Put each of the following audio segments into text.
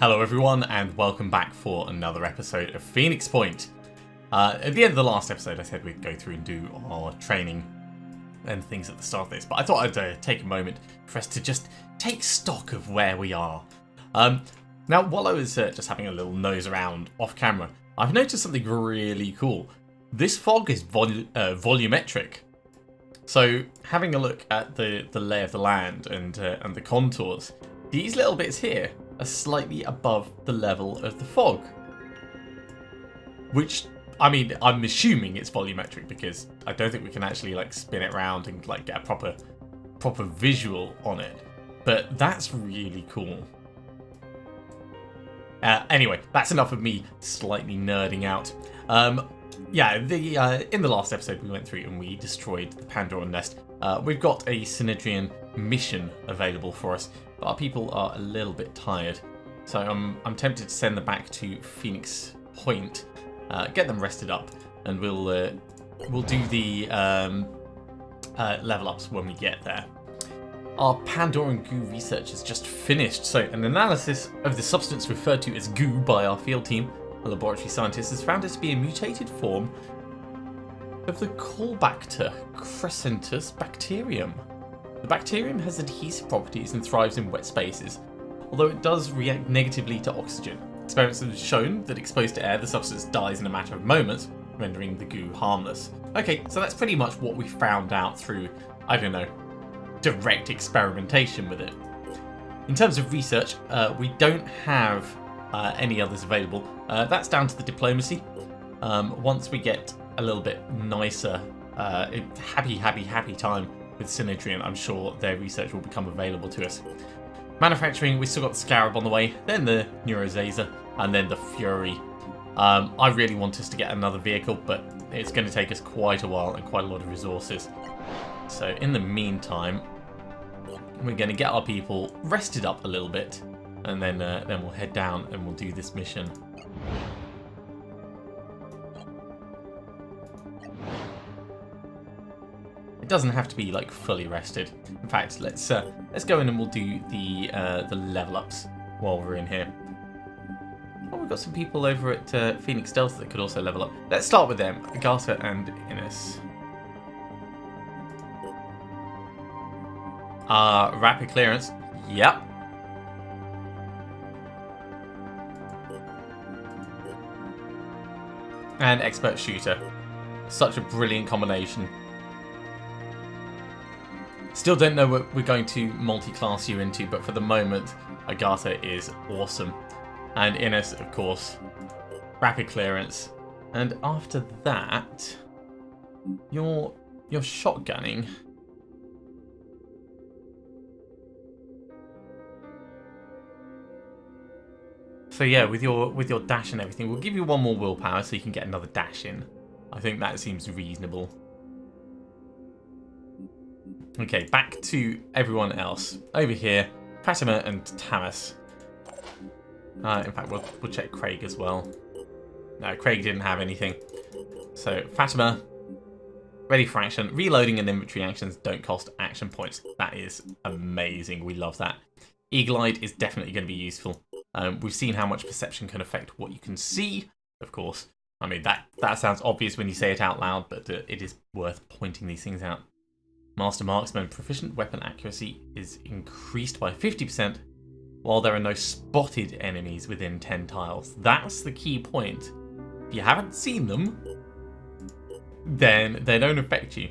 Hello everyone and welcome back for another episode of Phoenix Point. At the end of the last episode I said we'd go through and do our training and things at the start of this, but I thought I'd take a moment for us to just take stock of where we are. Now while I was just having a little nose around off camera, I've noticed something really cool. This fog is volumetric. So having a look at the lay of the land and the contours, these little bits here are slightly above the level of the fog. Which, I mean, I'm assuming it's volumetric because I don't think we can actually like spin it around and like get a proper visual on it. But that's really cool. Anyway, that's enough of me slightly nerding out. Yeah, in the last episode we went through and we destroyed the Pandoran nest. We've got a Synedrion mission available for us, but our people are a little bit tired, so I'm tempted to send them back to Phoenix Point, get them rested up, and we'll do the level ups when we get there. Our Pandoran goo research has just finished, so an analysis of the substance referred to as goo by our field team, a laboratory scientist, has found it to be a mutated form of the Colbacter crescentus bacterium. The bacterium has adhesive properties and thrives in wet spaces, although it does react negatively to oxygen. Experiments have shown that exposed to air, the substance dies in a matter of moments, rendering the goo harmless. Okay, so that's pretty much what we found out through, I don't know, direct experimentation with it. In terms of research, we don't have any others available. That's down to the diplomacy. Once we get a little bit nicer, happy time with Synedrion, I'm sure their research will become available to us. Manufacturing, we've still got the Scarab on the way, then the Neurozazer, and then the Fury. I really want us to get another vehicle, but it's going to take us quite a while and quite a lot of resources. So in the meantime, we're going to get our people rested up a little bit, and then we'll head down and we'll do this mission. It doesn't have to be like fully rested. In fact, let's go in and we'll do the level ups while we're in here. Oh, we've got some people over at Phoenix Delta that could also level up. Let's start with them, Agatha and Ines. Rapid clearance. Yep. And expert shooter. Such a brilliant combination. Still don't know what we're going to multi-class you into, but for the moment, Agatha is awesome. And Ines, of course, rapid clearance. And after that, you're shotgunning. So yeah, with your dash and everything, we'll give you one more willpower so you can get another dash in. I think that seems reasonable. Okay, back to everyone else. Over here, Fatima and Tamas. In fact, we'll check Craig as well. No, Craig didn't have anything. So Fatima, ready for action. Reloading and inventory actions don't cost action points. That is amazing. We love that. Eagle-eyed is definitely going to be useful. We've seen how much perception can affect what you can see, of course. I mean, that sounds obvious when you say it out loud, but it is worth pointing these things out. Master Marksman, proficient weapon accuracy is increased by 50%, while there are no spotted enemies within 10 tiles. That's the key point. If you haven't seen them, then they don't affect you.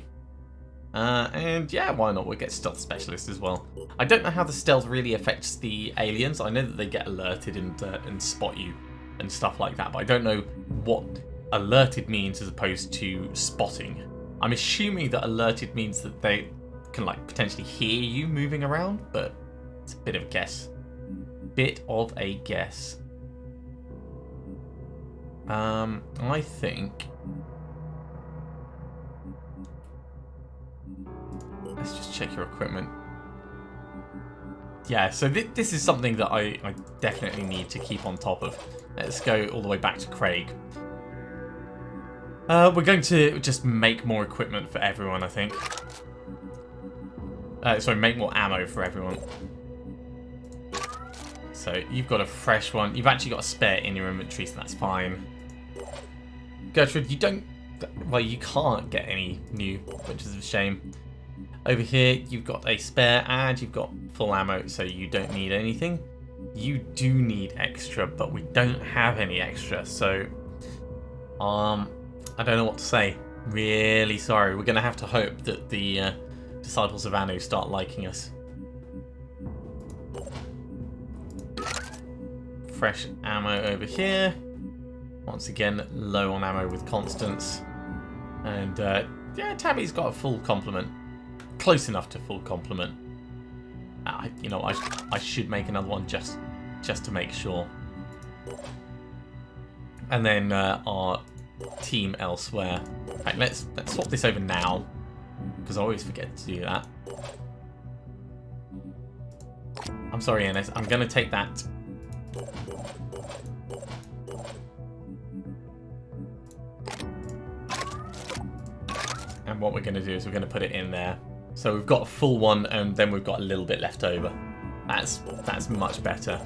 And yeah, why not? We'll get Stealth Specialist as well. I don't know how the stealth really affects the aliens. I know that they get alerted and spot you and stuff like that, but I don't know what alerted means as opposed to spotting. I'm assuming that alerted means that they can like potentially hear you moving around, but it's a bit of a guess. I think... Let's just check your equipment. Yeah, so this is something that I definitely need to keep on top of. Let's go all the way back to Craig. We're going to just make more equipment for everyone, I think. Sorry, make more ammo for everyone. So So you've got a fresh one. You've actually got a spare in your inventory, so that's fine. Gertrude, you don't... Well, you can't get any new, which is a shame. Over here, you've got a spare and you've got full ammo, so you don't need anything. You do need extra, but we don't have any extra, so... I don't know what to say. Really sorry. We're going to have to hope that the Disciples of Anu start liking us. Fresh ammo over here. Once again, low on ammo with Constance. And yeah, Tammy's got a full complement. Close enough to full complement. You know, I should make another one just to make sure. And then our team elsewhere. Right, let's swap this over now, because I always forget to do that. I'm sorry, Ines. I'm going to take that. And what we're going to do is we're going to put it in there. So we've got a full one, and then we've got a little bit left over. That's much better.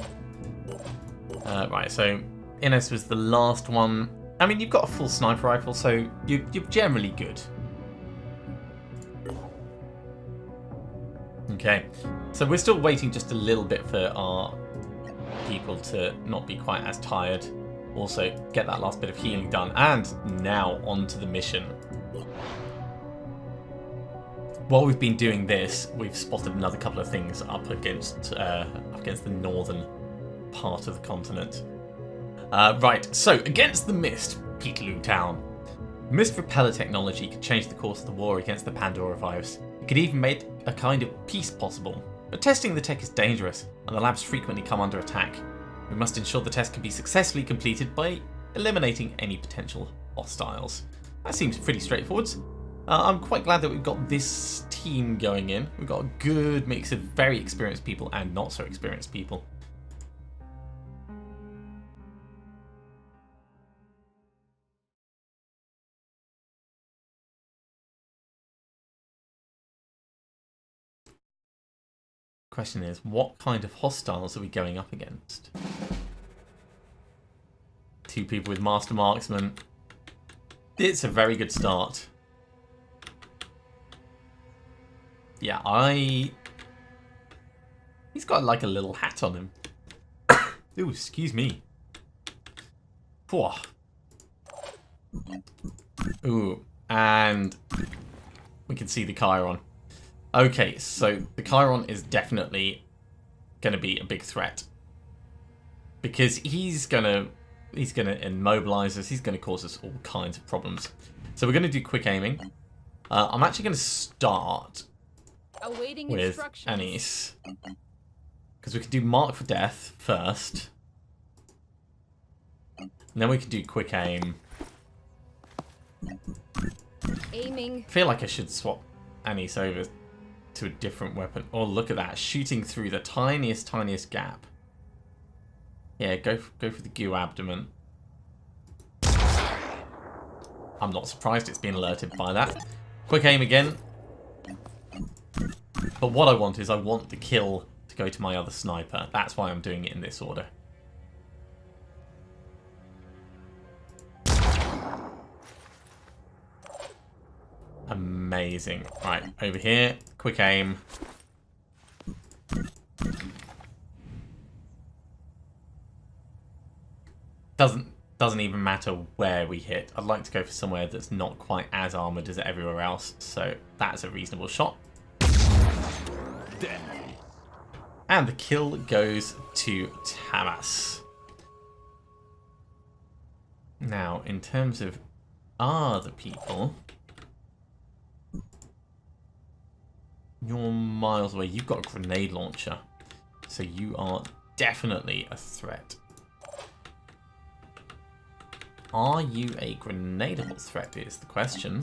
Right, so Ines was the last one. I mean, you've got a full sniper rifle, so you're generally good. Okay, so we're still waiting just a little bit for our people to not be quite as tired. Also, get that last bit of healing done, and now on to the mission. While we've been doing this, we've spotted another couple of things up against the northern part of the continent. Right, so against the mist, Peterloo Town. Mist repeller technology could change the course of the war against the Pandora virus. It could even make a kind of peace possible. But testing the tech is dangerous, and the labs frequently come under attack. We must ensure the test can be successfully completed by eliminating any potential hostiles. That seems pretty straightforward. I'm quite glad that we've got this team going in. We've got a good mix of very experienced people and not so experienced people. Question is, what kind of hostiles are we going up against? 2 people with Master Marksman. It's a very good start. Yeah, he's got like a little hat on him. Ooh, excuse me. Whoa. Ooh, and we can see the Chiron. Okay, so the Chiron is definitely going to be a big threat. Because he's gonna immobilize us, he's going to cause us all kinds of problems. So we're going to do quick aiming. I'm actually going to start with Anise. Because we can do Mark for Death first. And then we can do quick aim. Aiming. I feel like I should swap Anise over to a different weapon. Oh, look at that. Shooting through the tiniest gap. Yeah, go for the goo abdomen. I'm not surprised it's been alerted by that. Quick aim again. But what I want is I want the kill to go to my other sniper. That's why I'm doing it in this order. Amazing. Right, over here. Quick aim. Doesn't even matter where we hit. I'd like to go for somewhere that's not quite as armoured as everywhere else. So that's a reasonable shot. And the kill goes to Tamas. Now, in terms of other people, you're miles away. You've got a grenade launcher. So you are definitely a threat. Are you a grenadable threat is the question.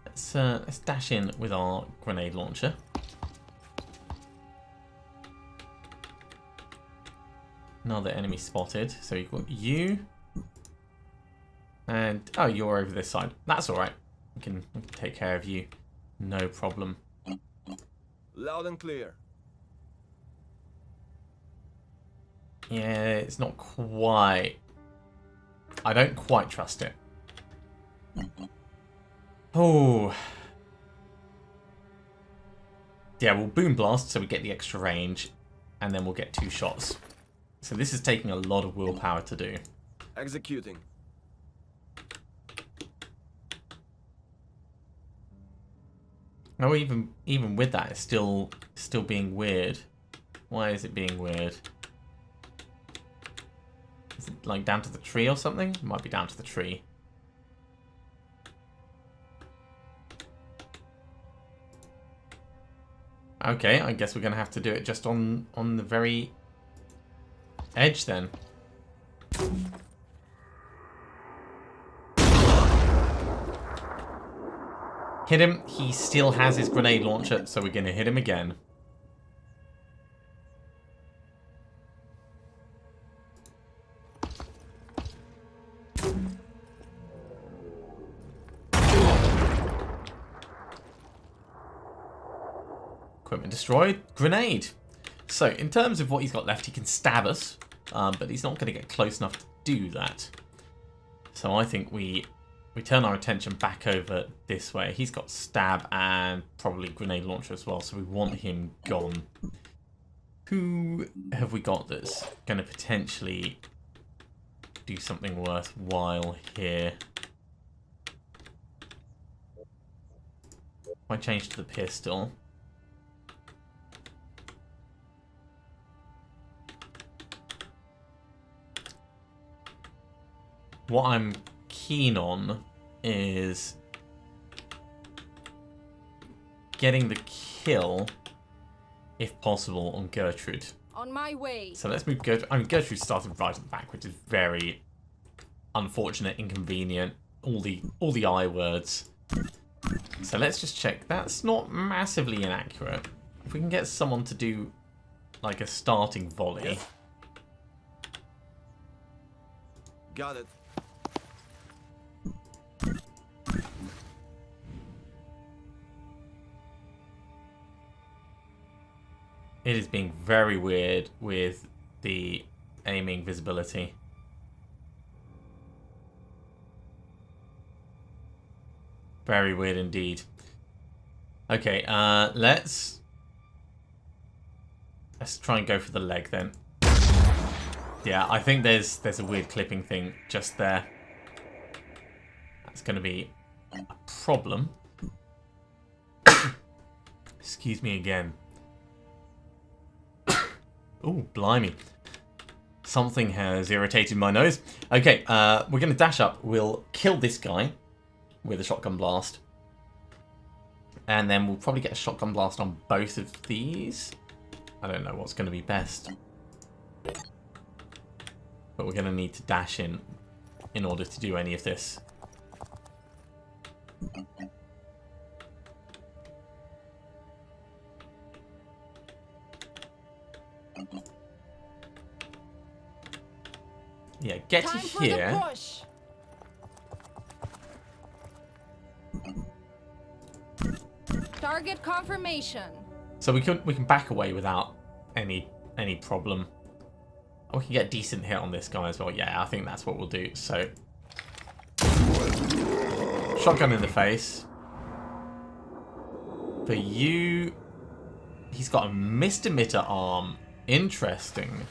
Let's dash in with our grenade launcher. Another enemy spotted. So you've got you. And, oh, you're over this side. That's alright. We can take care of you. No problem. Loud and clear. Yeah, it's not quite... I don't quite trust it. Oh. Yeah, we'll boom blast so we get the extra range, and then we'll get 2 shots. So this is taking a lot of willpower to do. Executing. Oh, even with that, it's still being weird. Why is it being weird? Is it like down to the tree or something? It might be down to the tree. Okay, I guess we're gonna have to do it just on the very edge then. Hit him. He still has his grenade launcher, so we're gonna hit him again. Equipment destroyed. Grenade. So, in terms of what he's got left, he can stab us, but he's not going to get close enough to do that. So I think we turn our attention back over this way. He's got stab and probably grenade launcher as well, so we want him gone. Who have we got that's going to potentially do something worthwhile here? If I change to the pistol... What I'm keen on is getting the kill, if possible, on Gertrude. On my way. So let's move Gertrude. I mean, Gertrude started right at the back, which is very unfortunate, inconvenient. All the I words. So let's just check. That's not massively inaccurate. If we can get someone to do like a starting volley. Got it. It is being very weird with the aiming visibility. Very weird indeed. Okay, let's try and go for the leg then. Yeah, I think there's a weird clipping thing just there. That's going to be a problem. Excuse me again. Oh, blimey. Something has irritated my nose. Okay, we're going to dash up. We'll kill this guy with a shotgun blast. And then we'll probably get a shotgun blast on both of these. I don't know what's going to be best. But we're going to need to dash in order to do any of this. Yeah, get to here. Target confirmation. So we can back away without any problem. We can get a decent hit on this guy as well. Yeah, I think that's what we'll do. So shotgun in the face. For you, he's got a mist emitter arm. Interesting.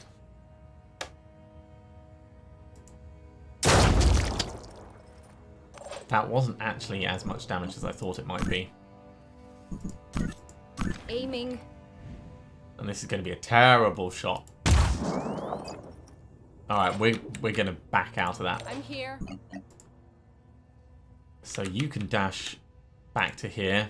That wasn't actually as much damage as I thought it might be. Aiming. And this is going to be a terrible shot. Alright, we're going to back out of that. I'm here. So you can dash back to here.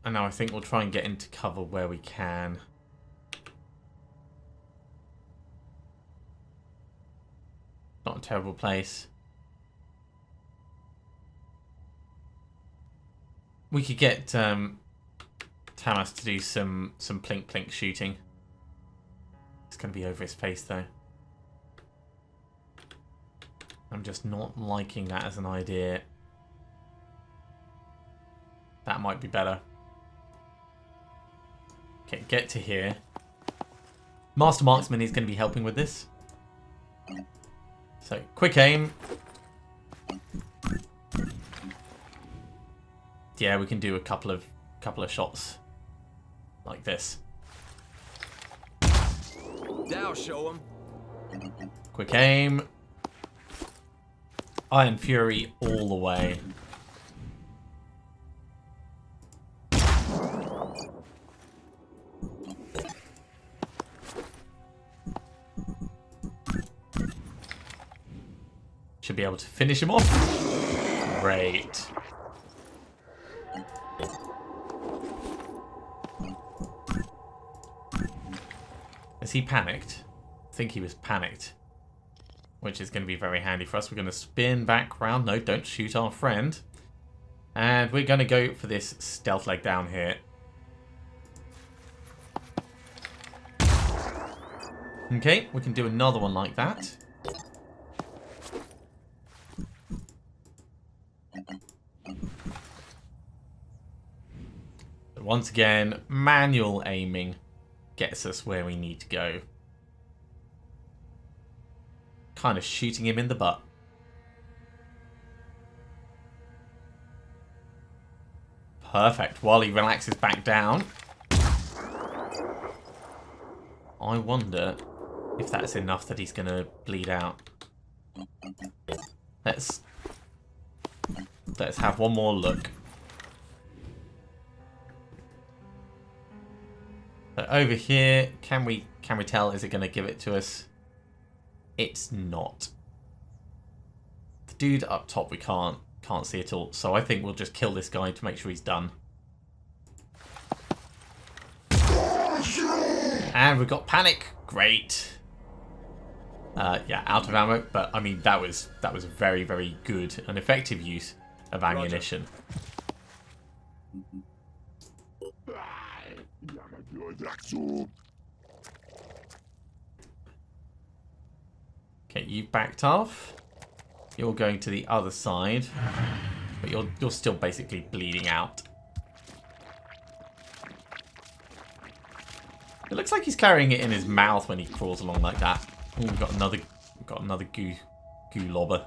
And now I think we'll try and get into cover where we can. Not a terrible place. We could get Tamas to do some plink plink shooting. It's going to be over his face though. I'm just not liking that as an idea. That might be better. Okay, get to here. Master Marksman is going to be helping with this. So, quick aim. Yeah, we can do a couple of shots like this. Now show him. Quick aim. Iron Fury all the way. Should be able to finish him off. Great. Is he panicked? I think he was panicked. Which is going to be very handy for us. We're going to spin back round. No, don't shoot our friend. And we're going to go for this stealth leg down here. Okay, we can do another one like that. But once again, manual aiming gets us where we need to go. Kind of shooting him in the butt. Perfect. While he relaxes back down. I wonder if that's enough that he's going to bleed out. Let's have one more look. So over here, can we tell? Is it going to give it to us? It's not. The dude up top we can't see at all. So I think we'll just kill this guy to make sure he's done. And we've got panic. Great. Yeah, out of ammo, but I mean that was very, very good and effective use of ammunition. Okay, you've backed off. You're going to the other side, but you're still basically bleeding out. It looks like he's carrying it in his mouth when he crawls along like that. Ooh, we've got another goo lobber.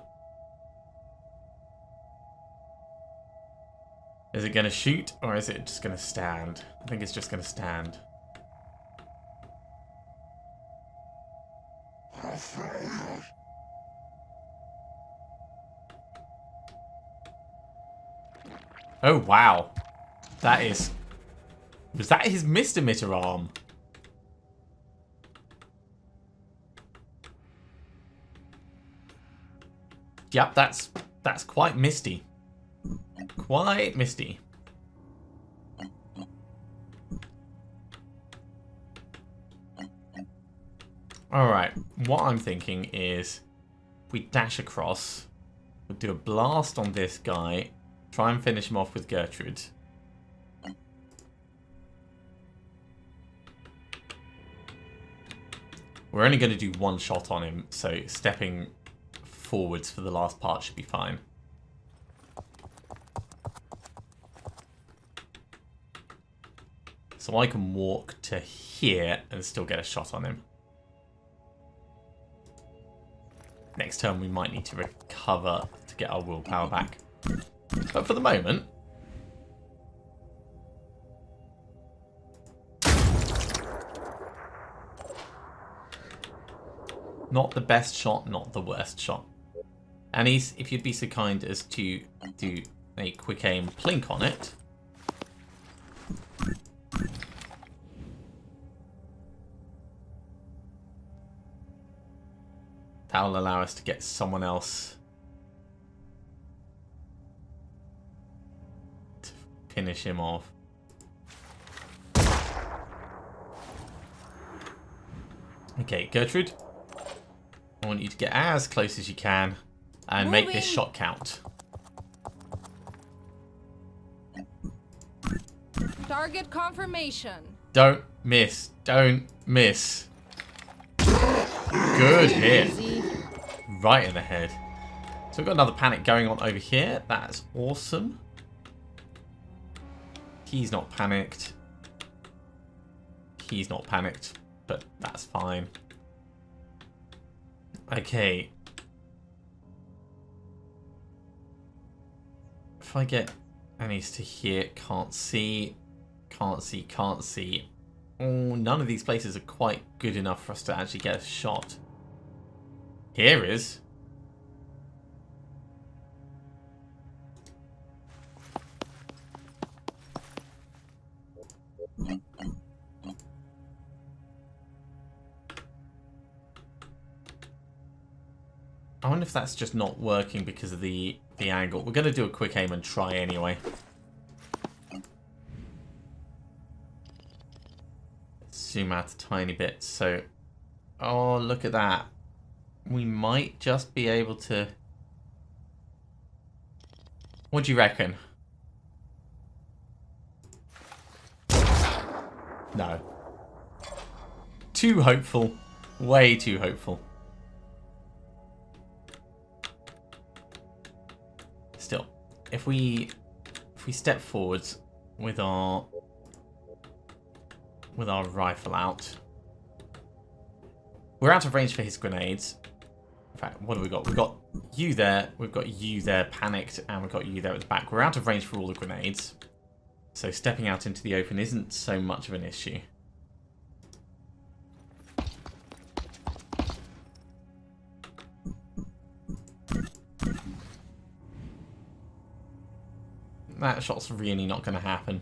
Is it going to shoot or is it just going to stand? I think it's just going to stand. Oh wow. Was that his mist emitter arm? Yep, that's quite misty. Quite misty. Alright, what I'm thinking is we dash across, we'll do a blast on this guy, try and finish him off with Gertrude. We're only going to do one shot on him, so stepping forwards for the last part should be fine. So I can walk to here and still get a shot on him. Next turn we might need to recover to get our willpower back. But for the moment... not the best shot, not the worst shot. And if you'd be so kind as to do a quick aim plink on it. That will allow us to get someone else to finish him off. Okay, Gertrude. I want you to get as close as you can and make this shot count. Target confirmation. Don't miss. Don't miss. Good hit. Right in the head. So we've got another panic going on over here. That's awesome. He's not panicked. He's not panicked, but that's fine. Okay. If I get Annie's to here, can't see. Can't see, can't see. Oh, none of these places are quite good enough for us to actually get a shot. Here is. I wonder if that's just not working because of the angle. We're going to do a quick aim and try anyway. Zoom out a tiny bit. So, oh, look at that. We might just be able to... What do you reckon? No. Too hopeful. Way too hopeful. Still, if we step forwards with our rifle out, we're out of range for his grenades. In fact, what do we got? We've got you there, we've got you there panicked, and we've got you there at the back. We're out of range for all the grenades, so stepping out into the open isn't so much of an issue. That shot's really not going to happen.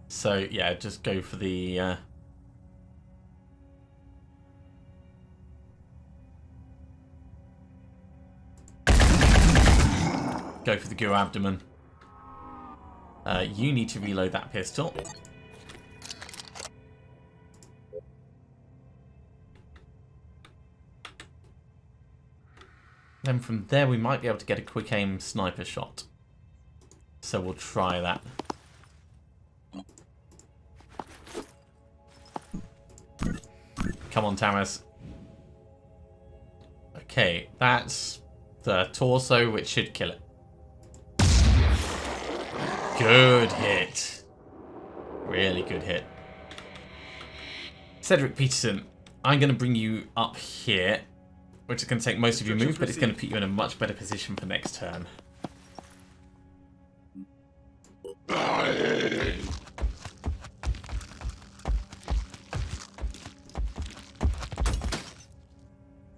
So, yeah, just go for the... Go for the goo abdomen. You need to reload that pistol. Then from there we might be able to get a quick aim sniper shot. So we'll try that. Come on, Tamas. Okay, that's the torso, which should kill it. Good hit. Really good hit. Cedric Peterson, I'm going to bring you up here, which is going to take most of your move, but it's going to put you in a much better position for next turn.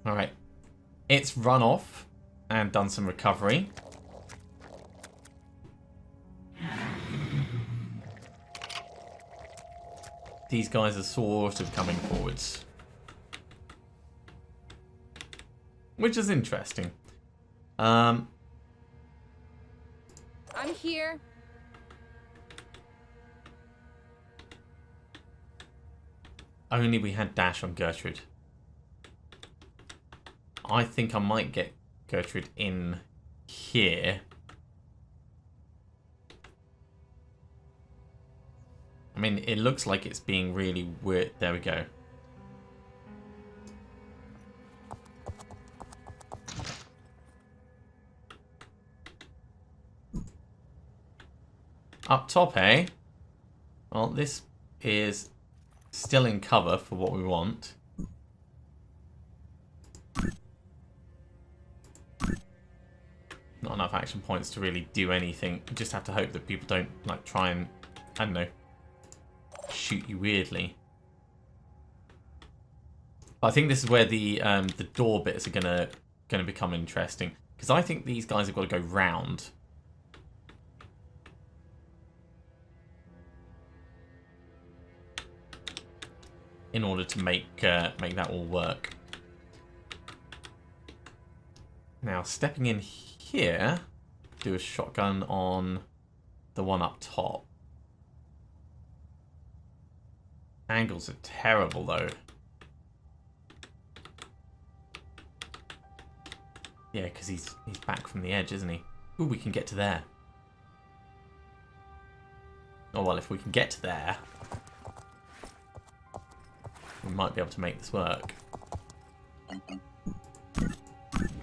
Alright. It's run off and done some recovery. These guys are sort of coming forwards. Which is interesting. I'm here. Only we had dash on Gertrude. I think I might get Gertrude in here. I mean, it looks like it's being really weird. There we go. Up top, eh? Well, this is still in cover for what we want. Not enough action points to really do anything. You just have to hope that people don't like try and, I don't know, shoot you weirdly. But I think this is where the door bits are gonna become interesting, because I think these guys have got to go round. In order to make that all work. Now, stepping in here, do a shotgun on the one up top. Angles are terrible, though. Yeah, because he's back from the edge, isn't he? Ooh, we can get to there. Oh, well, if we can get to there, we might be able to make this work.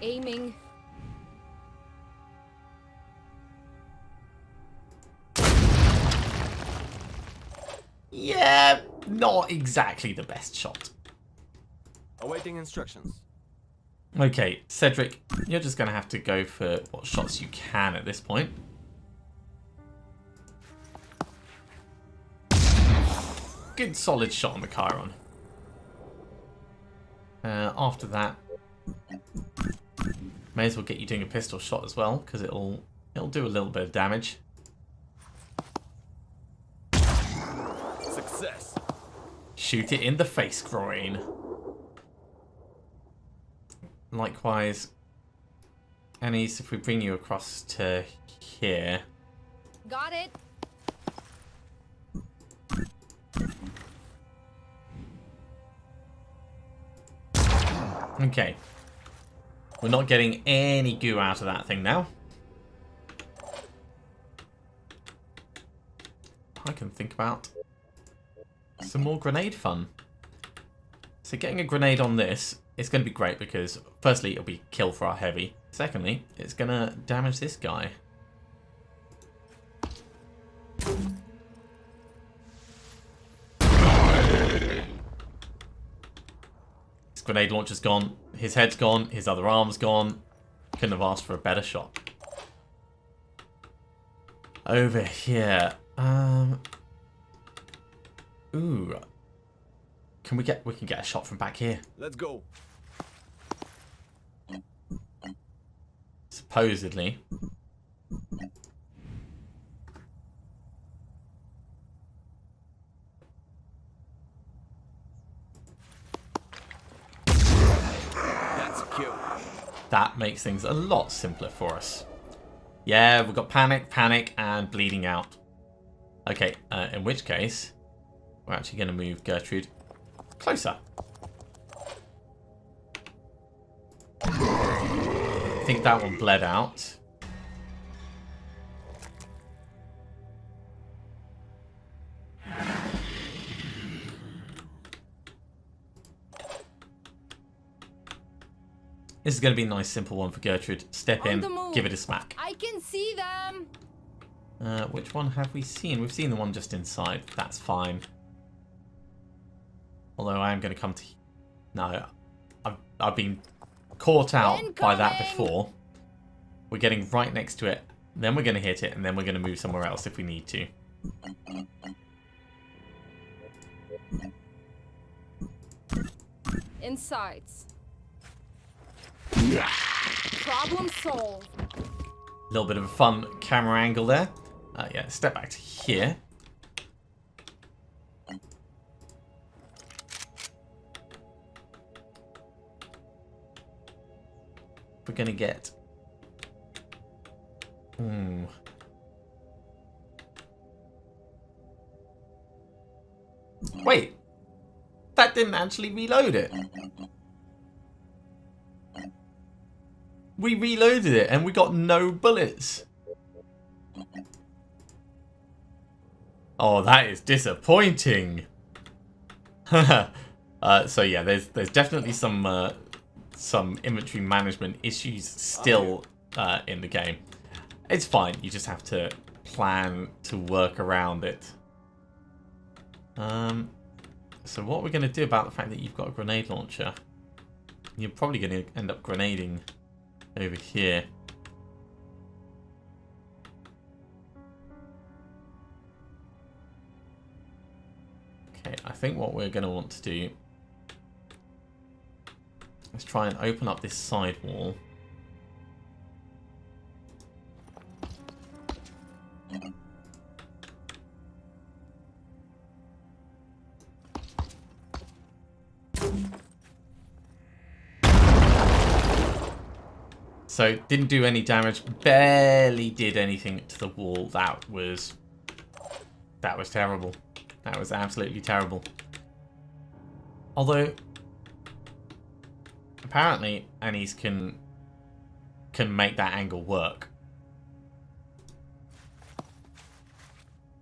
Aiming. Yeah, not exactly the best shot. Awaiting instructions. Okay, Cedric, you're just going to have to go for what shots you can at this point. Good solid shot on the Chiron. After that, may as well get you doing a pistol shot as well, because it'll do a little bit of damage. Success. Shoot it in the face, groin. Likewise, Anise, if we bring you across to here. Got it. Okay. We're not getting any goo out of that thing now. I can think about some more grenade fun. So getting a grenade on this is going to be great because firstly it'll be kill for our heavy. Secondly, it's going to damage this guy. His grenade launcher's gone, his head's gone, his other arm's gone. Couldn't have asked for a better shot. Over here. Ooh. We can get a shot from back here. Let's go. Supposedly. That's a kill. That makes things a lot simpler for us. Yeah, we've got panic, and bleeding out. Okay, in which case, we're actually going to move Gertrude closer. I think that one bled out. This is going to be a nice simple one for Gertrude. Step in, give it a smack. I can see them. Which one have we seen? We've seen the one just inside. That's fine. Although I am going to come to... No, I've been caught out by that before. We're getting right next to it. Then we're going to hit it, and then we're going to move somewhere else if we need to. Insights. Problem solved. A little bit of a fun camera angle there. Yeah, step back to here. We're going to get... Wait! That didn't actually reload it. We reloaded it and we got no bullets. Oh, that is disappointing. So yeah, there's definitely some inventory management issues still in the game. It's fine. You just have to plan to work around it. So what we're going to do about the fact that you've got a grenade launcher, you're probably going to end up grenading over here. Okay, I think what we're going to want to do is try and open up this side wall. So, didn't do any damage, barely did anything to the wall. That was terrible. That was absolutely terrible. Although, apparently, Annie's can make that angle work.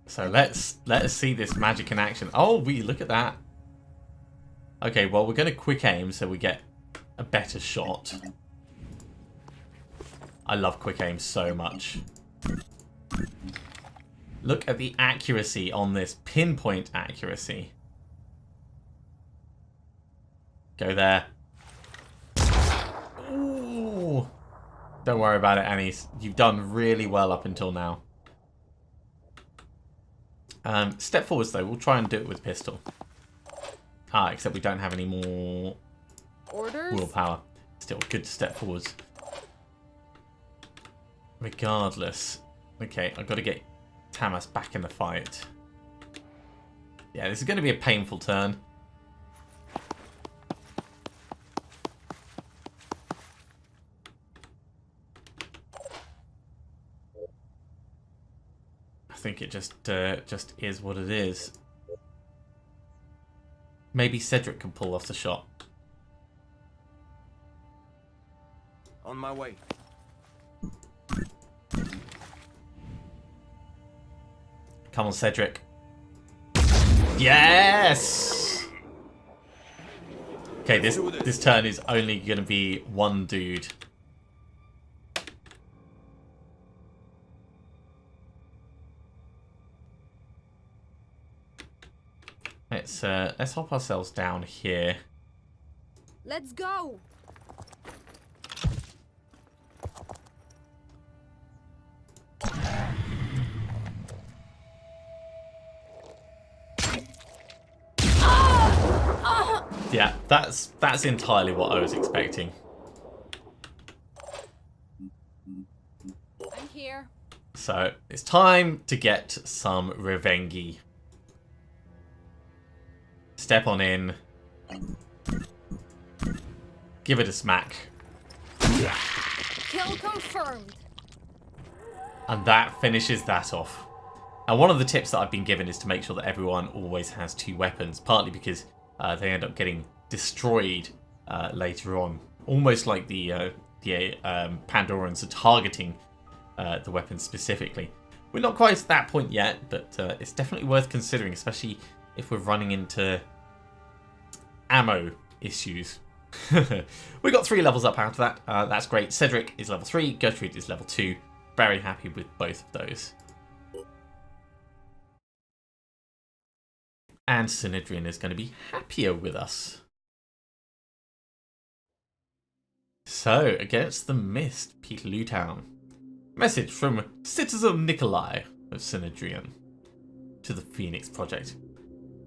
So let's see this magic in action. Oh, look at that. Okay, well, we're going to quick aim so we get a better shot. I love quick aim so much. Look at the accuracy on this. Pinpoint accuracy. Go there. Ooh. Don't worry about it, Annie. You've done really well up until now. Step forwards, though. We'll try and do it with pistol. Except we don't have any more willpower. Still, good to step forwards. Regardless. Okay, I've got to get Tamas back in the fight. Yeah, this is going to be a painful turn. I think it just is what it is. Maybe Cedric can pull off the shot. On my way. Come on, Cedric. Yes! Okay, this turn is only going to be one dude. Let's hop ourselves down here. Let's go. Yeah, that's entirely what I was expecting. I'm here. So it's time to get some revenge. Step on in. Give it a smack. Kill confirmed. And that finishes that off. And one of the tips that I've been given is to make sure that everyone always has 2 weapons, partly because they end up getting destroyed later on. Almost like the Pandorans are targeting the weapons specifically. We're not quite at that point yet, but it's definitely worth considering, especially if we're running into ammo issues. We got 3 levels up out of that. That's great. Cedric is level 3, Gertrude is level 2. Very happy with both of those. And Synedrion is going to be happier with us. So, against the Mist, Peterloo Town. Message from Citizen Nikolai of Synedrion to the Phoenix Project.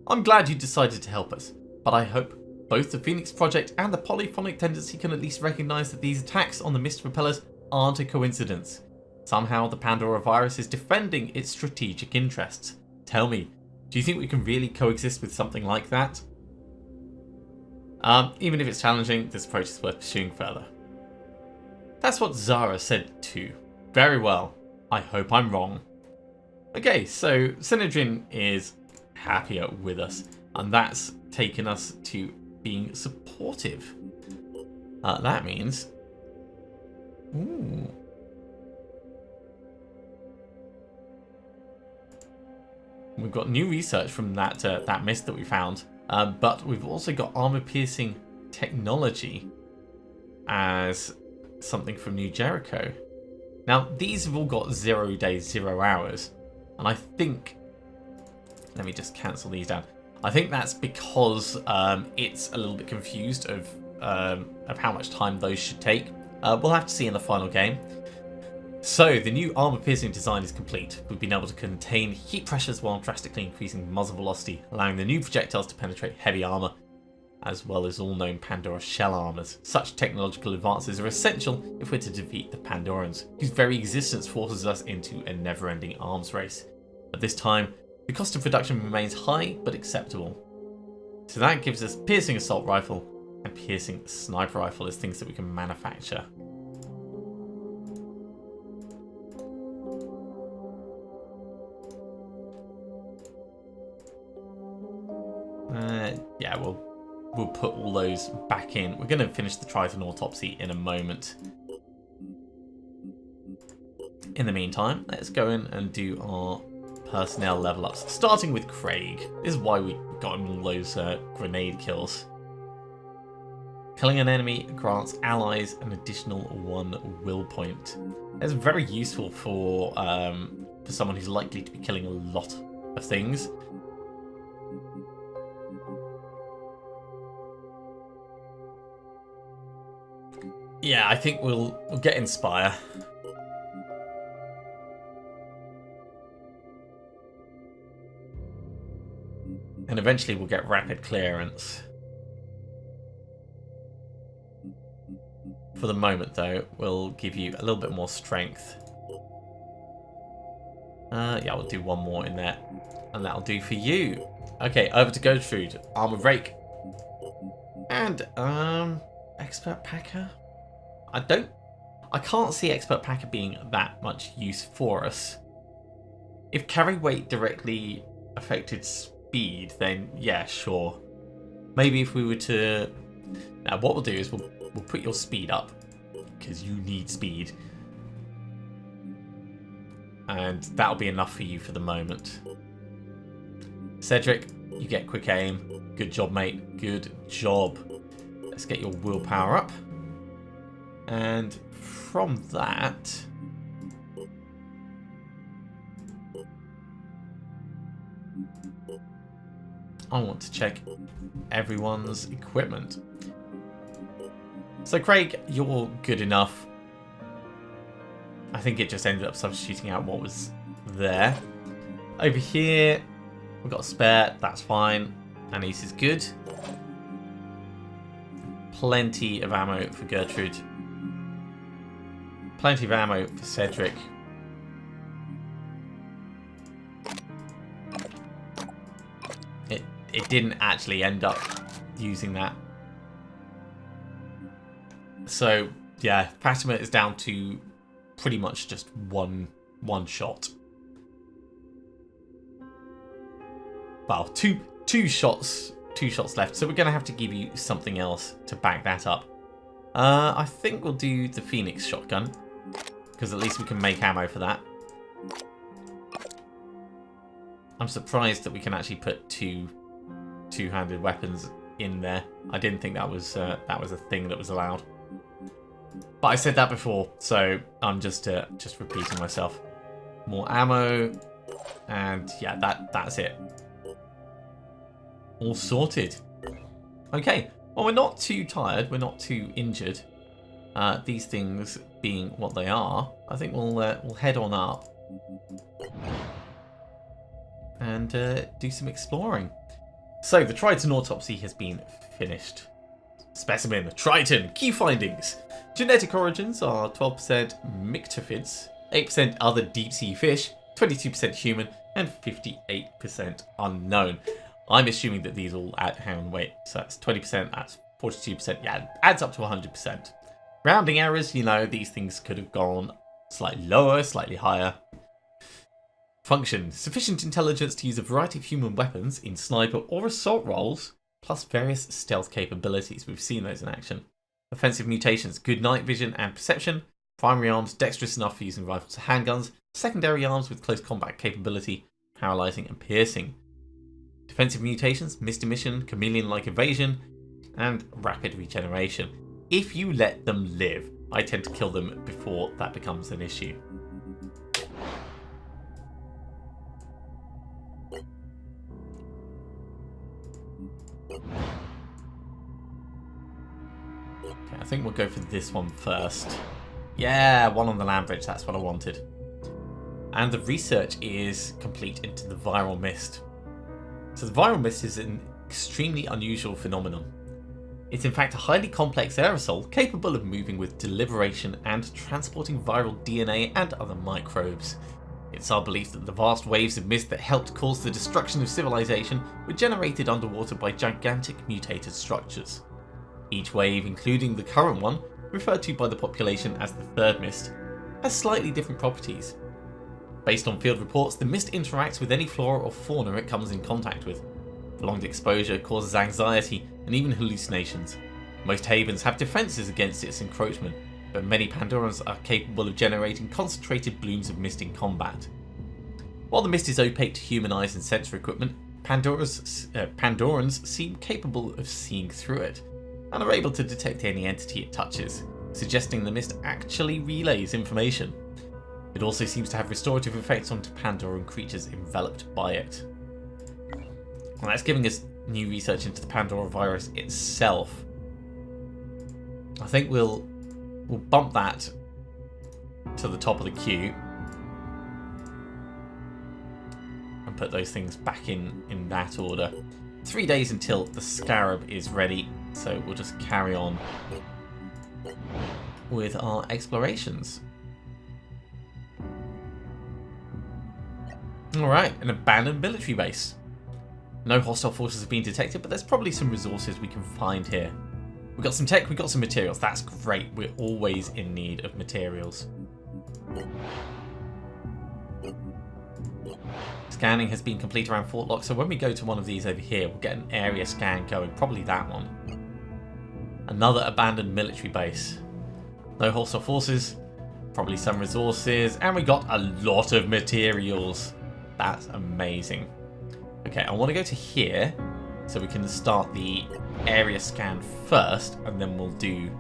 I'm glad you decided to help us, but I hope both the Phoenix Project and the Polyphonic Tendency can at least recognise that these attacks on the Mist Repellers aren't a coincidence. Somehow the Pandora virus is defending its strategic interests. Tell me, do you think we can really coexist with something like that? Even if it's challenging, this approach is worth pursuing further. That's what Zara said too. Very well. I hope I'm wrong. Okay, so Synedrion is happier with us, and that's taken us to being supportive. That means... Ooh. We've got new research from that mist that we found, but we've also got armor-piercing technology as something from New Jericho. Now, these have all got 0 days, 0 hours, and I think... Let me just cancel these down. I think that's because it's a little bit confused of how much time those should take. We'll have to see in the final game. So, the new armor-piercing design is complete. We've been able to contain heat pressures while drastically increasing muzzle velocity, allowing the new projectiles to penetrate heavy armor, as well as all known Pandora shell armors. Such technological advances are essential if we're to defeat the Pandorans, whose very existence forces us into a never-ending arms race. At this time, the cost of production remains high, but acceptable. So that gives us piercing assault rifle and piercing sniper rifle as things that we can manufacture. Yeah, we'll put all those back in. We're going to finish the Triton autopsy in a moment. In the meantime, let's go in and do our personnel level ups, starting with Craig. This is why we got him all those grenade kills. Killing an enemy grants allies an additional 1 will point. It's very useful for someone who's likely to be killing a lot of things. Yeah, I think we'll get Inspire. And eventually we'll get Rapid Clearance. For the moment, though, we'll give you a little bit more strength. Yeah, we'll do one more in there. And that'll do for you. Okay, over to Gertrude. Armor Rake. And, Expert Packer? I can't see Expert Packer being that much use for us. If carry weight directly affected speed, then yeah, sure. Maybe if we were to... Now, what we'll do is we'll put your speed up, because you need speed. And that'll be enough for you for the moment. Cedric, you get quick aim. Good job, mate. Good job. Let's get your willpower up. And from that... I want to check everyone's equipment. So Craig, you're good enough. I think it just ended up substituting out what was there. Over here, we've got a spare, that's fine. Anise is good. Plenty of ammo for Gertrude. Plenty of ammo for Cedric. It didn't actually end up using that. So, yeah, Fatima is down to pretty much just one shot. Well, two shots left. So we're going to have to give you something else to back that up. I think we'll do the Phoenix shotgun, because at least we can make ammo for that. I'm surprised that we can actually put two-handed weapons in there. I didn't think that was a thing that was allowed. But I said that before, so I'm just repeating myself. More ammo, and yeah, that's it. All sorted. Okay, well, we're not too tired, we're not too injured. These things being what they are, I think we'll head on up and do some exploring. So the Triton autopsy has been finished. Specimen Triton key findings. Genetic origins are 12% myctophids, 8% other deep sea fish, 22% human, and 58% unknown. I'm assuming that these all hang on, wait, so that's 20%, that's 42%, yeah, it adds up to 100%. Rounding errors, you know, these things could have gone slightly lower, slightly higher. Function, sufficient intelligence to use a variety of human weapons in sniper or assault roles, plus various stealth capabilities. We've seen those in action. Offensive mutations, good night vision and perception. Primary arms, dexterous enough for using rifles and handguns. Secondary arms with close combat capability, paralyzing and piercing. Defensive mutations, missed emission, chameleon-like evasion, and rapid regeneration. If you let them live, I tend to kill them before that becomes an issue. Okay, I think we'll go for this one first. Yeah, one on the land bridge, that's what I wanted. And the research is complete into the viral mist. So the viral mist is an extremely unusual phenomenon. It's in fact a highly complex aerosol capable of moving with deliberation and transporting viral DNA and other microbes. It's our belief that the vast waves of mist that helped cause the destruction of civilization were generated underwater by gigantic mutated structures. Each wave, including the current one, referred to by the population as the third mist, has slightly different properties. Based on field reports, the mist interacts with any flora or fauna it comes in contact with. Prolonged exposure causes anxiety and even hallucinations. Most havens have defences against its encroachment, but many Pandorans are capable of generating concentrated blooms of mist in combat. While the mist is opaque to human eyes and sensor equipment, Pandorans seem capable of seeing through it, and are able to detect any entity it touches, suggesting the mist actually relays information. It also seems to have restorative effects onto Pandoran creatures enveloped by it. And that's giving us new research into the Pandora virus itself. I think we'll We'll bump that to the top of the queue. And put those things back in that order. 3 days until the Scarab is ready. So we'll just carry on with our explorations. Alright, an abandoned military base. No hostile forces have been detected, but there's probably some resources we can find here. We've got some tech, we've got some materials. That's great. We're always in need of materials. Scanning has been complete around Fort Lock, so when we go to one of these over here, we'll get an area scan going. Probably that one. Another abandoned military base. No hostile forces. Probably some resources. And we got a lot of materials. That's amazing. Okay, I want to go to here so we can start the area scan first, and then we'll do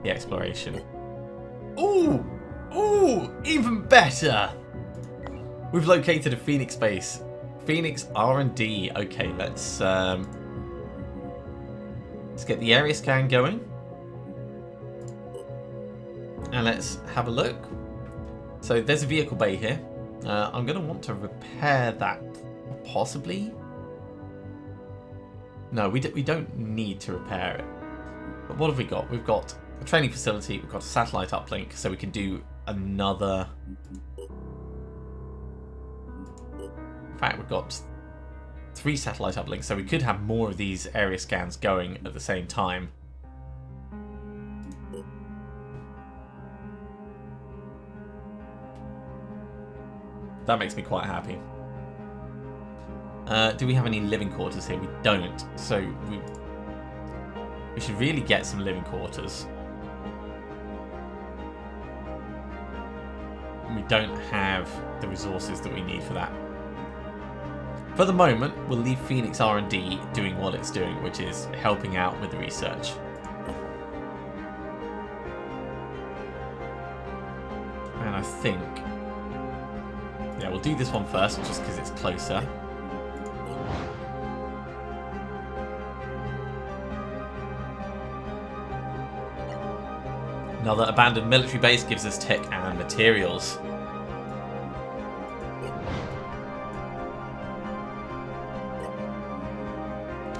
the exploration. Ooh! Ooh! Even better! We've located a Phoenix base. Phoenix R&D. Okay, let's get the area scan going. And let's have a look. So there's a vehicle bay here. I'm going to want to repair that, possibly. No, we don't need to repair it. But what have we got? We've got a training facility. We've got a satellite uplink, so we can do another. In fact, we've got 3 satellite uplinks, so we could have more of these area scans going at the same time. That makes me quite happy. Do we have any living quarters here? We don't. So we should really get some living quarters. We don't have the resources that we need for that. For the moment, we'll leave Phoenix R&D doing what it's doing, which is helping out with the research. And I think... yeah, we'll do this one first, just because it's closer. Another abandoned military base gives us tech and materials.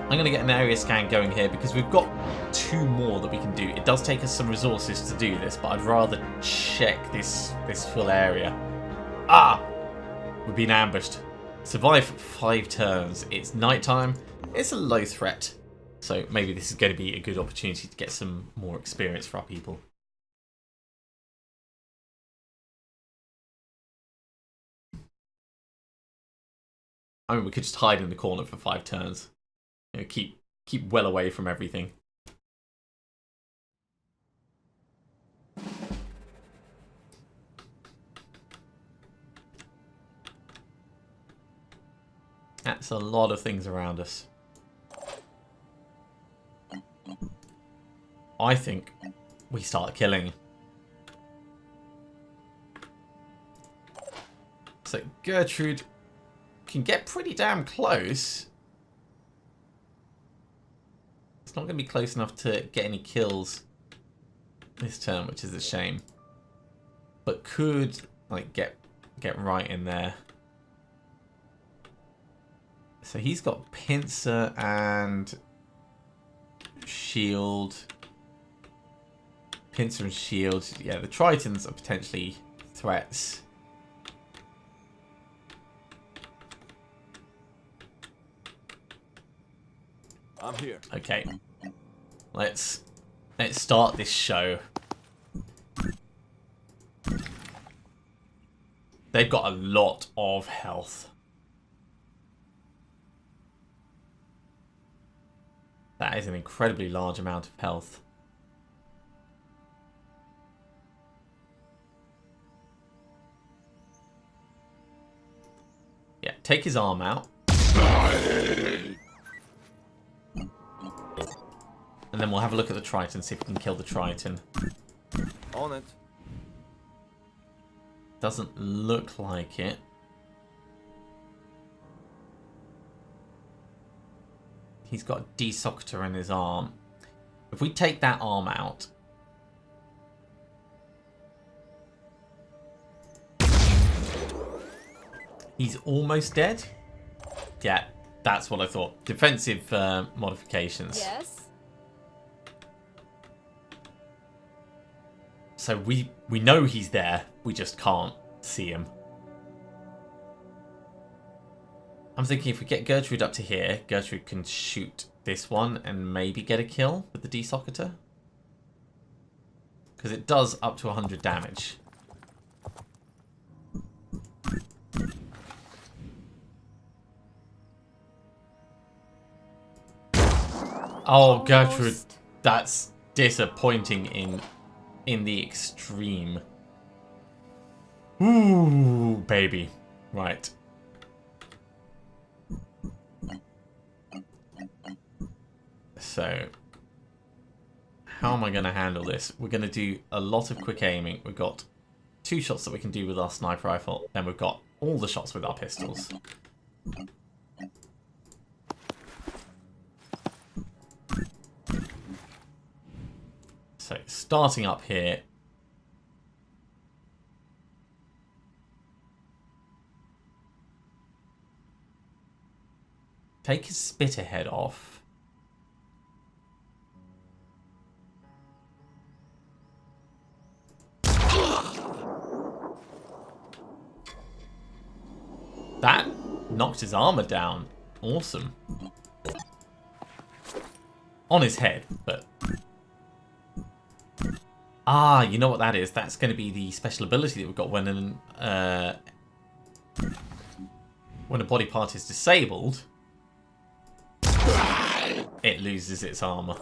I'm going to get an area scan going here because we've got 2 more that we can do. It does take us some resources to do this, but I'd rather check this full area. Ah! We've been ambushed. Survive 5 turns. It's nighttime. It's a low threat. So maybe this is going to be a good opportunity to get some more experience for our people. I mean, we could just hide in the corner for 5 turns. You know, keep well away from everything. That's a lot of things around us. I think we start killing. So Gertrude can get pretty damn close. It's not going to be close enough to get any kills this turn, which is a shame. But could like get right in there. So he's got pincer and shield. Pincer and shield. Yeah, the Tritons are potentially threats. I'm here. Okay. Let's start this show. They've got a lot of health. That is an incredibly large amount of health. Yeah, take his arm out. And then we'll have a look at the Triton, see if we can kill the Triton. On it. Doesn't look like it. He's got a desocketer in his arm. If we take that arm out, He's almost dead. Yeah, that's what I thought. Defensive modifications. Yes. So we know he's there. We just can't see him. I'm thinking if we get Gertrude up to here, Gertrude can shoot this one and maybe get a kill with the desocketer. Because it does up to 100 damage. Oh, Gertrude, Almost. that's disappointing in the extreme. Ooh, baby. Right. So, how am I going to handle this? We're going to do a lot of quick aiming. We've got 2 shots that we can do with our sniper rifle. Then we've got all the shots with our pistols. So, starting up here. Take his spitter head off. That knocked his armor down. Awesome. On his head, but... Ah, you know what that is? That's going to be the special ability that we've got when a body part is disabled. It loses its armor.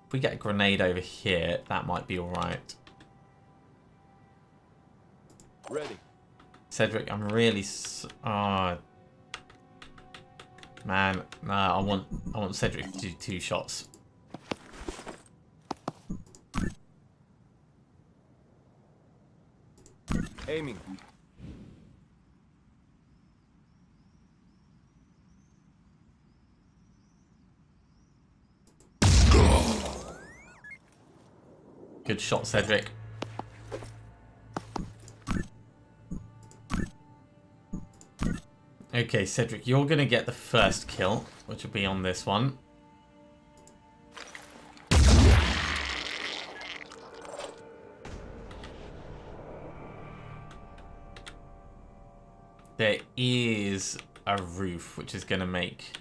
If we get a grenade over here, that might be alright. Ready. Cedric, I'm really... Man, nah, I want Cedric to do 2 shots. Aiming. Good shot, Cedric. Okay, Cedric, you're going to get the first kill, which will be on this one. There is a roof, which is going to make...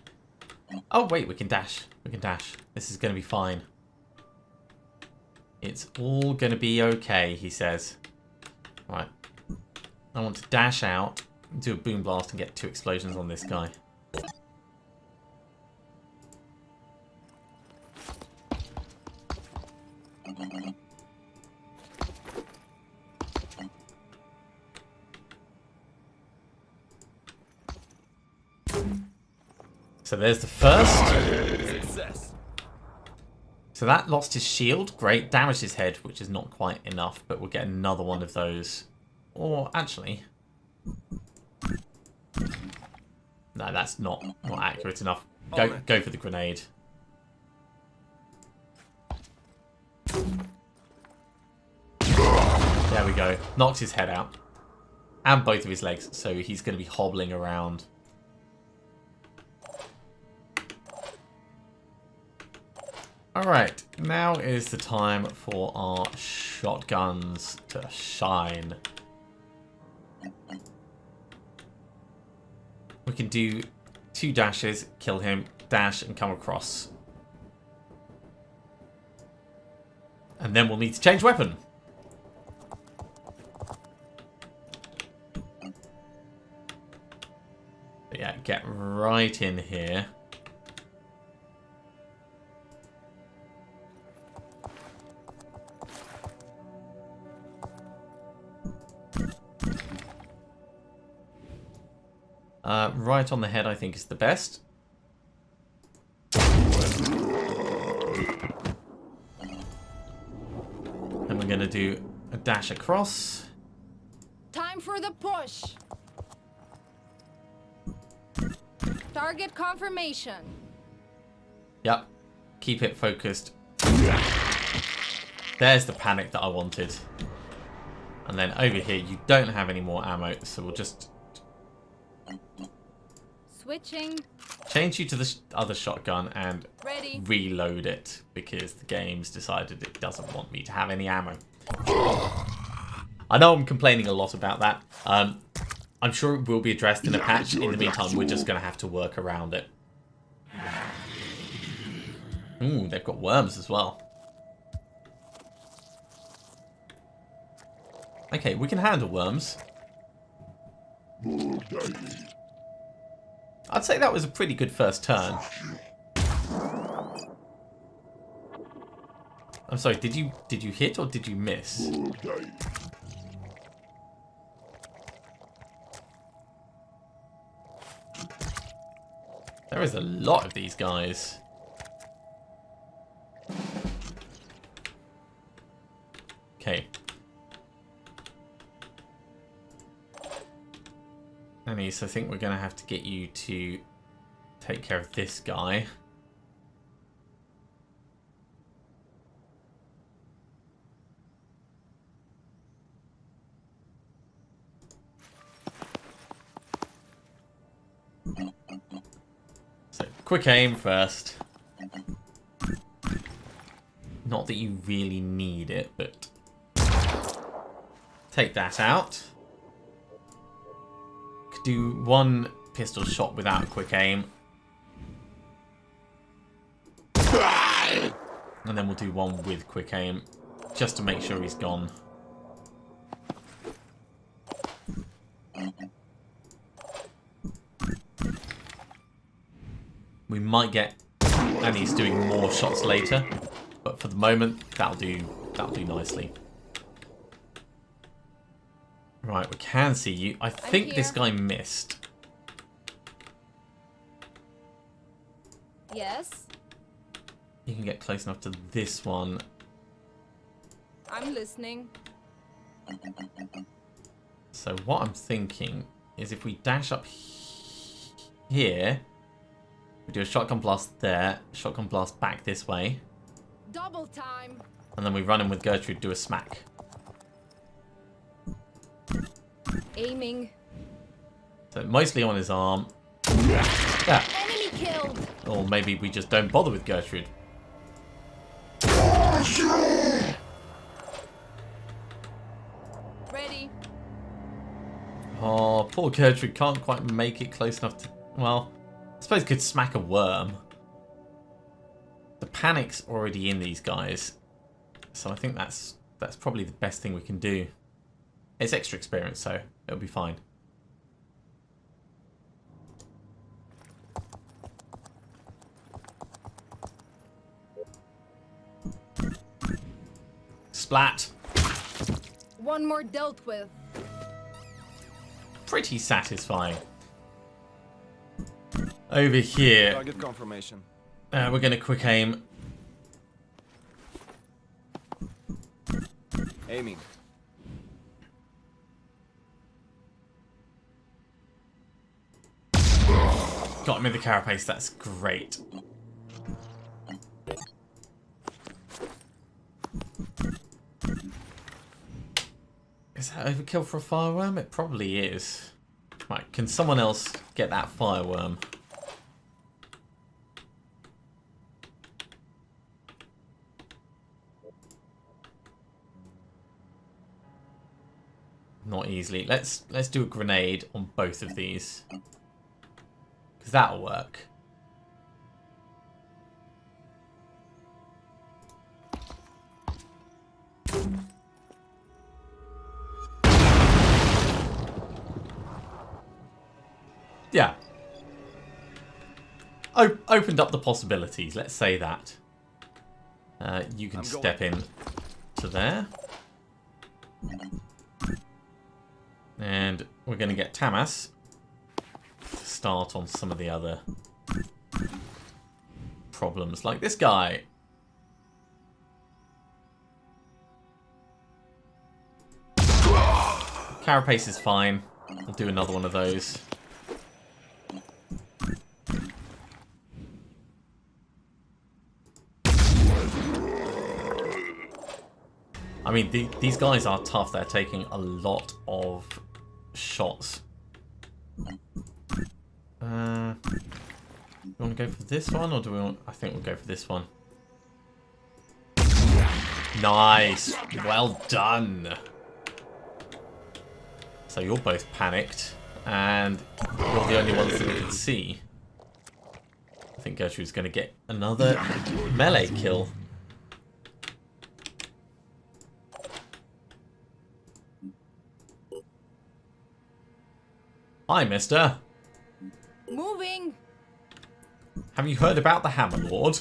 Oh, wait, we can dash. We can dash. This is going to be fine. It's all going to be okay, he says. Right. I want to dash out, do a boom blast, and get 2 explosions on this guy. So there's the first. Success. So that lost his shield. Great. Damaged his head, which is not quite enough, but we'll get another one of those. Or actually... No, that's not accurate enough. Go for the grenade. There we go. Knocked his head out. And both of his legs, so he's going to be hobbling around. Alright, now is the time for our shotguns to shine. We can do 2 dashes, kill him, dash, and come across. And then we'll need to change weapon. But yeah, get right in here. Right on the head, I think, is the best. And we're going to do a dash across. Time for the push. Target confirmation. Yep. Keep it focused. There's the panic that I wanted. And then over here, you don't have any more ammo, so we'll just Switching. change you to the other shotgun and Ready. reload it, because the game's decided it doesn't want me to have any ammo. I know I'm complaining a lot about that. I'm sure it will be addressed in a patch. In the meantime, we're just going to have to work around it. Ooh, they've got worms as well. Okay, we can handle worms. I'd say that was a pretty good first turn. I'm sorry, did you hit or did you miss? There is a lot of these guys. Okay. Anise, I think we're going to have to get you to take care of this guy. So, quick aim first. Not that you really need it, but take that out. Could do one pistol shot without quick aim. And then we'll do one with quick aim, just to make sure he's gone. We might get Annie's doing more shots later, but for the moment, that'll do nicely. Right, we can see you. I think this guy missed. Yes. You can get close enough to this one. I'm listening. So what I'm thinking is if we dash up here, we do a shotgun blast there, shotgun blast back this way, Double time. and then we run in with Gertrude, do a smack. Aiming. So mostly on his arm. Yeah. Enemy killed. Or maybe we just don't bother with Gertrude. Ready. Oh, poor Gertrude can't quite make it close enough to... Well, I suppose could smack a worm. The panic's already in these guys. So I think that's probably the best thing we can do. It's extra experience, so it'll be fine. Splat. One more dealt with. Pretty satisfying. Over here, Target confirmation. we're going to quick aim. Aiming. Got him in the carapace, that's great. Is that overkill for a fireworm? It probably is. Right, can someone else get that fireworm? Not easily. Let's do a grenade on both of these. Because that'll work. Yeah. Opened up the possibilities, let's say that. You can step in to there. And we're going to get Tamas to start on some of the other problems, like this guy. Carapace is fine. We'll do another one of those. I mean, these guys are tough. They're taking a lot of shots. Do we want to go for this one, or do we want... I think we'll go for this one. Nice! Well done! So you're both panicked, and you're the only ones that we can see. I think Gertrude's going to get another melee kill. Hi, mister. Moving. Have you heard about the Hammer Lord?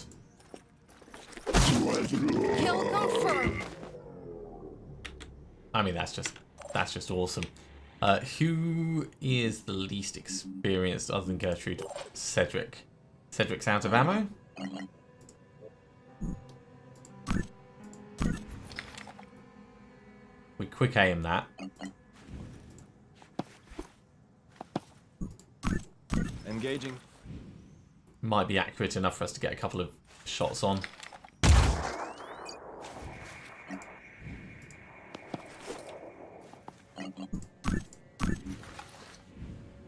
Kill confirmed. I mean, that's just awesome. Who is the least experienced other than Gertrude? Cedric. Cedric's out of ammo? We quick aim that. Engaging. Might be accurate enough for us to get a couple of shots on.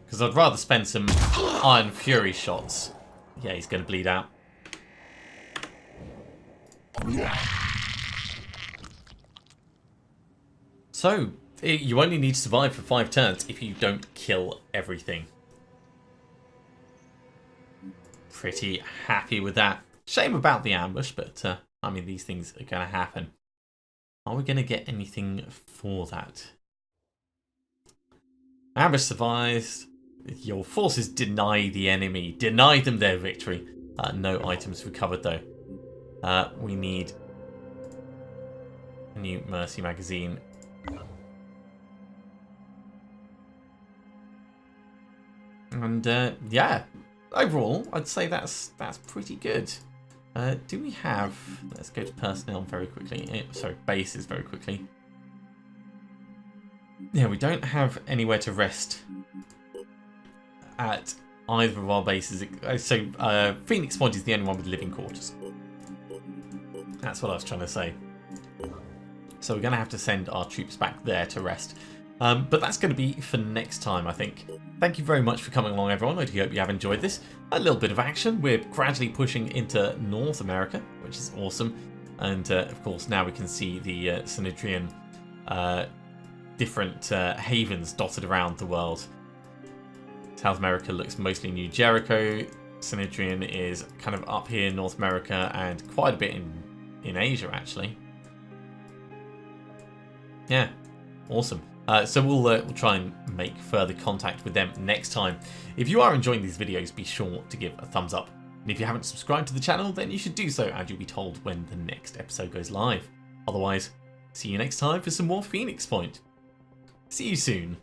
Because I'd rather spend some Iron Fury shots. Yeah, he's going to bleed out. So, you only need to survive for 5 turns if you don't kill everything. Pretty happy with that. Shame about the ambush, but I mean, these things are going to happen. Are we going to get anything for that? Ambush survives. Your forces deny the enemy. Deny them their victory. No items recovered, though. We need a new Mercy magazine. And, yeah. Overall, I'd say that's pretty good. Do we have... Let's go to personnel very quickly. Sorry, bases very quickly. Yeah, we don't have anywhere to rest at either of our bases. So, Phoenix Point is the only one with living quarters. That's what I was trying to say. So we're going to have to send our troops back there to rest. But that's going to be for next time, I think. Thank you very much for coming along, everyone. I do hope you have enjoyed this. A little bit of action. We're gradually pushing into North America, which is awesome. And, of course, now we can see the Synedrion different havens dotted around the world. South America looks mostly New Jericho. Synedrion is kind of up here in North America and quite a bit in Asia, actually. Yeah, awesome. So we'll try and make further contact with them next time. If you are enjoying these videos, be sure to give a thumbs up. And if you haven't subscribed to the channel, then you should do so, and you'll be told when the next episode goes live. Otherwise, see you next time for some more Phoenix Point. See you soon.